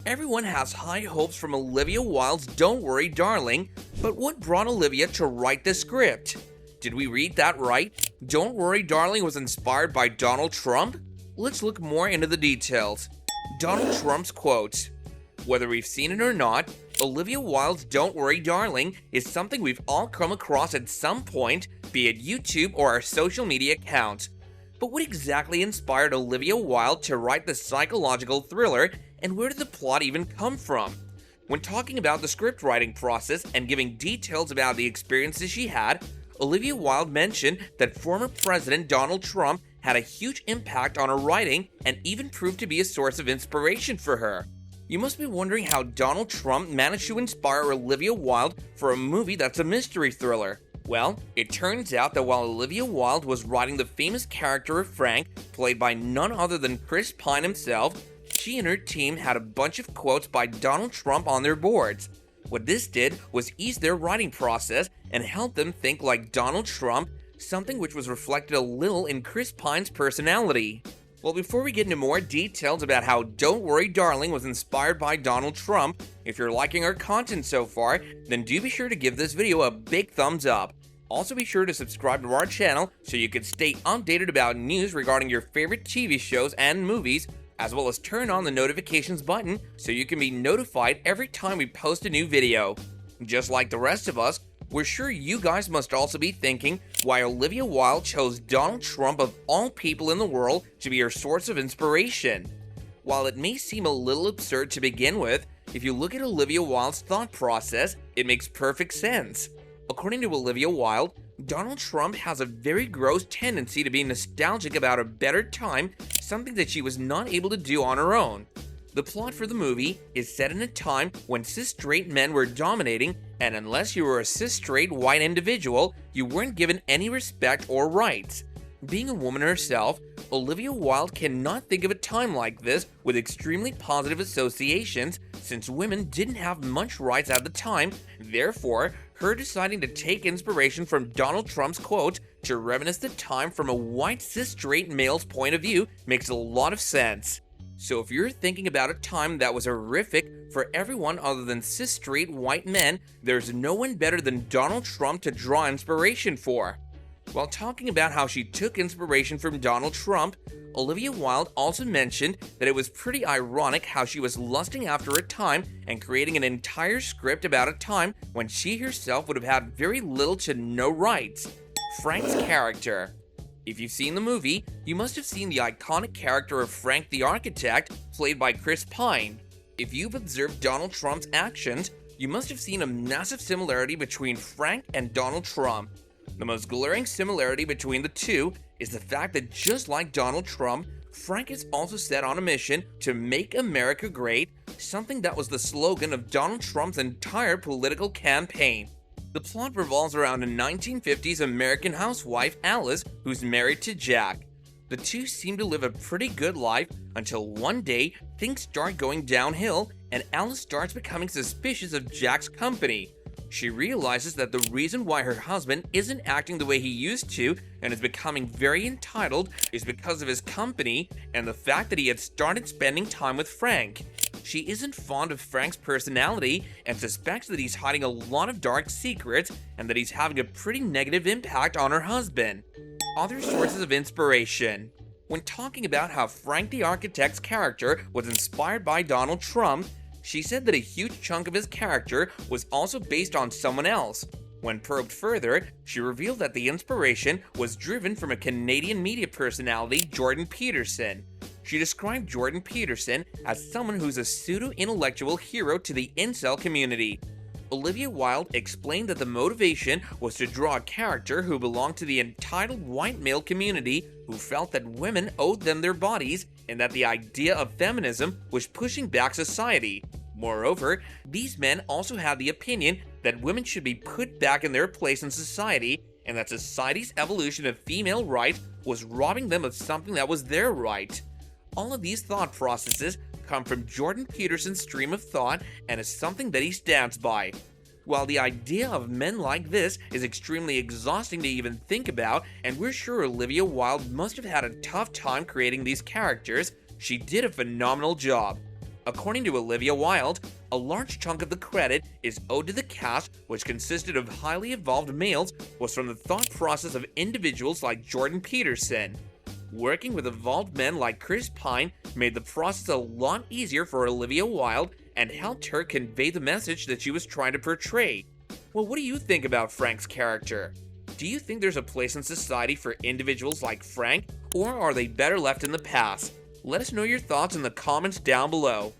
Everyone has high hopes from Olivia Wilde's Don't Worry Darling, but what brought Olivia to write the script? Did we read that right? Don't Worry Darling was inspired by Donald Trump? Let's look more into the details. Donald Trump's quotes. Whether we've seen it or not, Olivia Wilde's Don't Worry Darling is something we've all come across at some point, be it YouTube or our social media accounts. But what exactly inspired Olivia Wilde to write the psychological thriller, and where did the plot even come from? When talking about the script writing process and giving details about the experiences she had, Olivia Wilde mentioned that former President Donald Trump had a huge impact on her writing and even proved to be a source of inspiration for her. You must be wondering how Donald Trump managed to inspire Olivia Wilde for a movie that's a mystery thriller. Well, it turns out that while Olivia Wilde was writing the famous character of Frank, played by none other than Chris Pine himself, she and her team had a bunch of quotes by Donald Trump on their boards. What this did was ease their writing process and help them think like Donald Trump, something which was reflected a little in Chris Pine's personality. Well, before we get into more details about how Don't Worry Darling was inspired by Donald Trump, if you're liking our content so far, then do be sure to give this video a big thumbs up. Also be sure to subscribe to our channel so you can stay updated about news regarding your favorite TV shows and movies, as well as turn on the notifications button so you can be notified every time we post a new video. Just like the rest of us, we're sure you guys must also be thinking why Olivia Wilde chose Donald Trump of all people in the world to be her source of inspiration. While it may seem a little absurd to begin with, if you look at Olivia Wilde's thought process, it makes perfect sense. According to Olivia Wilde, Donald Trump has a very gross tendency to be nostalgic about a better time, something that she was not able to do on her own. The plot for the movie is set in a time when cis-straight men were dominating, and unless you were a cis-straight white individual, you weren't given any respect or rights. Being a woman herself, Olivia Wilde cannot think of a time like this with extremely positive associations, since women didn't have much rights at the time. Therefore, her deciding to take inspiration from Donald Trump's quote to reminisce the time from a white cis-straight male's point of view makes a lot of sense. So if you're thinking about a time that was horrific for everyone other than cis-straight white men, there's no one better than Donald Trump to draw inspiration for. While talking about how she took inspiration from Donald Trump, Olivia Wilde also mentioned that it was pretty ironic how she was lusting after a time and creating an entire script about a time when she herself would have had very little to no rights. Frank's character. If you've seen the movie, you must have seen the iconic character of Frank the Architect, played by Chris Pine. If you've observed Donald Trump's actions, you must have seen a massive similarity between Frank and Donald Trump. The most glaring similarity between the two is the fact that just like Donald Trump, Frank is also set on a mission to make America great, something that was the slogan of Donald Trump's entire political campaign. The plot revolves around a 1950s American housewife, Alice, who's married to Jack. The two seem to live a pretty good life until one day things start going downhill and Alice starts becoming suspicious of Jack's company. She realizes that the reason why her husband isn't acting the way he used to and is becoming very entitled is because of his company and the fact that he had started spending time with Frank. She isn't fond of Frank's personality and suspects that he's hiding a lot of dark secrets and that he's having a pretty negative impact on her husband. Other sources of inspiration. When talking about how Frank the Architect's character was inspired by Donald Trump, she said that a huge chunk of his character was also based on someone else. When probed further, she revealed that the inspiration was driven from a Canadian media personality, Jordan Peterson. She described Jordan Peterson as someone who's a pseudo-intellectual hero to the incel community. Olivia Wilde explained that the motivation was to draw a character who belonged to the entitled white male community who felt that women owed them their bodies and that the idea of feminism was pushing back society. Moreover, these men also had the opinion that women should be put back in their place in society and that society's evolution of female rights was robbing them of something that was their right. All of these thought processes come from Jordan Peterson's stream of thought and is something that he stands by. While the idea of men like this is extremely exhausting to even think about, and we're sure Olivia Wilde must have had a tough time creating these characters, she did a phenomenal job. According to Olivia Wilde, a large chunk of the credit is owed to the cast, which consisted of highly evolved males, was from the thought process of individuals like Jordan Peterson. Working with evolved men like Chris Pine made the process a lot easier for Olivia Wilde and helped her convey the message that she was trying to portray. Well, what do you think about Frank's character? Do you think there's a place in society for individuals like Frank, or are they better left in the past? Let us know your thoughts in the comments down below.